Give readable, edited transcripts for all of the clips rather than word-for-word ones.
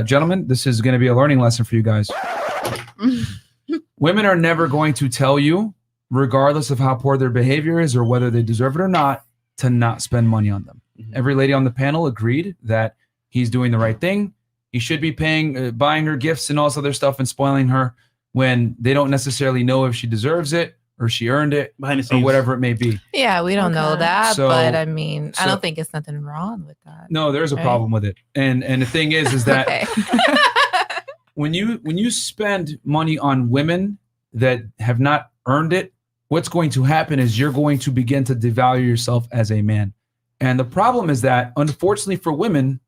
Gentlemen, this is going to be a learning lesson for you guys. Women are never going to tell you, regardless of how poor their behavior is or whether they deserve it or not, to not spend money on them. Every lady on the panel agreed that he's doing the right thing. He should be paying, buying her gifts and all this other stuff and spoiling her when they don't necessarily know if she deserves it or she earned it or whatever it may be. Yeah, we don't know that, but I mean, I don't think it's nothing wrong with that. No, there's a problem with it. And the thing is that when you spend money on women that have not earned it, what's going to happen is you're going to begin to devalue yourself as a man. And the problem is that, unfortunately for women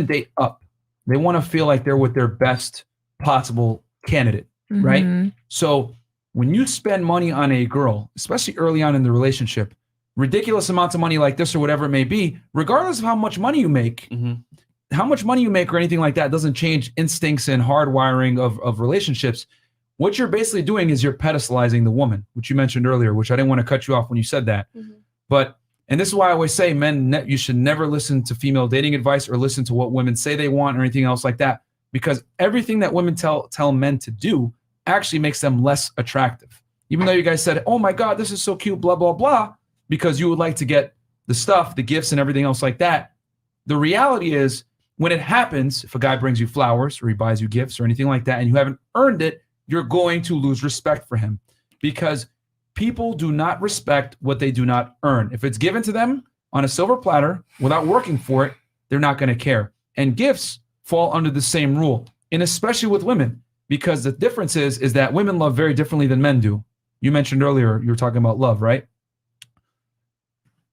date up. They want to feel like they're with their best possible candidate, right? So when you spend money on a girl, especially early on in the relationship, ridiculous amounts of money like this or whatever it may be, regardless of how much money you make, or anything like that doesn't change instincts and hardwiring of relationships. What you're basically doing is you're pedestalizing the woman, which you mentioned earlier, which I didn't want to cut you off when you said that. And this is why I always say, men, you should never listen to female dating advice or listen to what women say they want or anything else like that, because everything that women tell men to do actually makes them less attractive. Even though you guys said, oh my God, this is so cute, blah, blah, blah, because you would like to get the stuff, the gifts and everything else like that. The reality is, when it happens, if a guy brings you flowers or he buys you gifts or anything like that and you haven't earned it, you're going to lose respect for him, because people do not respect what they do not earn. If it's given to them on a silver platter without working for it, they're not going to care. And gifts fall under the same rule, and especially with women, because the difference is that women love very differently than men do. You mentioned earlier, you were talking about love, right?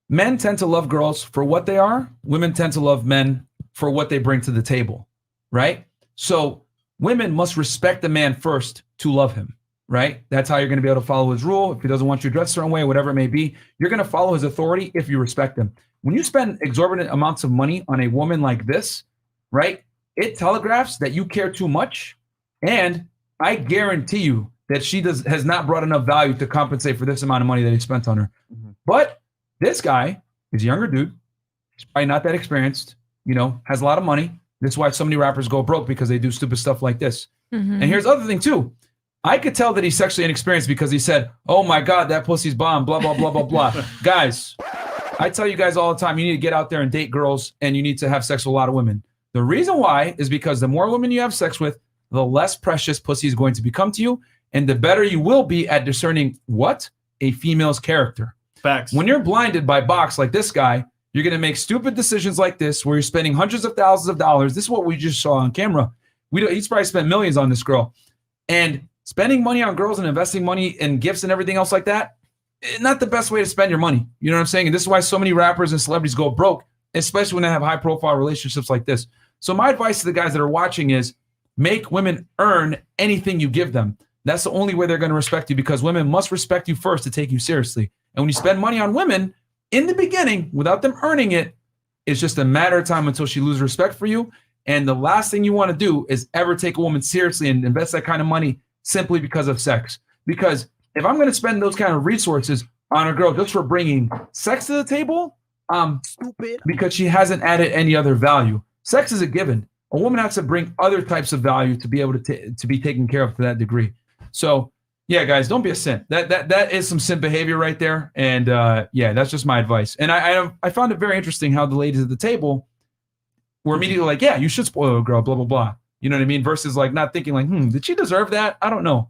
Men tend to love girls for what they are. Women tend to love men for what they bring to the table, right? So women must respect the man first to love him, right? That's how you're going to be able to follow his rule. If he doesn't want you dressed a certain way, whatever it may be, you're going to follow his authority if you respect him. When you spend exorbitant amounts of money on a woman like this, right, it telegraphs that you care too much. And I guarantee you that she has not brought enough value to compensate for this amount of money that he spent on her. But this guy is a younger dude. He's probably not that experienced, has a lot of money. That's why so many rappers go broke, because they do stupid stuff like this. And here's the other thing too. I could tell that he's sexually inexperienced because he said, oh my God, that pussy's bomb, blah, blah, blah, blah, blah. Guys, I tell you guys all the time, you need to get out there and date girls, and you need to have sex with a lot of women. The reason why is because the more women you have sex with, the less precious pussy is going to become to you, and the better you will be at discerning what? A female's character. Facts. When you're blinded by box like this guy, you're going to make stupid decisions like this where you're spending hundreds of thousands of dollars. This is what we just saw on camera. He's probably spent millions on this girl. And spending money on girls and investing money in gifts and everything else like that, not the best way to spend your money. You know what I'm saying? And this is why so many rappers and celebrities go broke, especially when they have high-profile relationships like this. So my advice to the guys that are watching is make women earn anything you give them. That's the only way they're going to respect you, because women must respect you first to take you seriously. And when you spend money on women in the beginning without them earning it, it's just a matter of time until she loses respect for you. And the last thing you want to do is ever take a woman seriously and invest that kind of money simply because of sex. Because if I'm going to spend those kind of resources on a girl just for bringing sex to the table, stupid, because she hasn't added any other value. Sex is a given. A woman has to bring other types of value to be able to be taken care of to that degree. So yeah, guys, don't be a simp. That is some simp behavior right there. And yeah, that's just my advice. And I found it very interesting how the ladies at the table were immediately like, yeah, you should spoil a girl, blah, blah, blah. You know what I mean? Versus like not thinking like, did she deserve that? I don't know.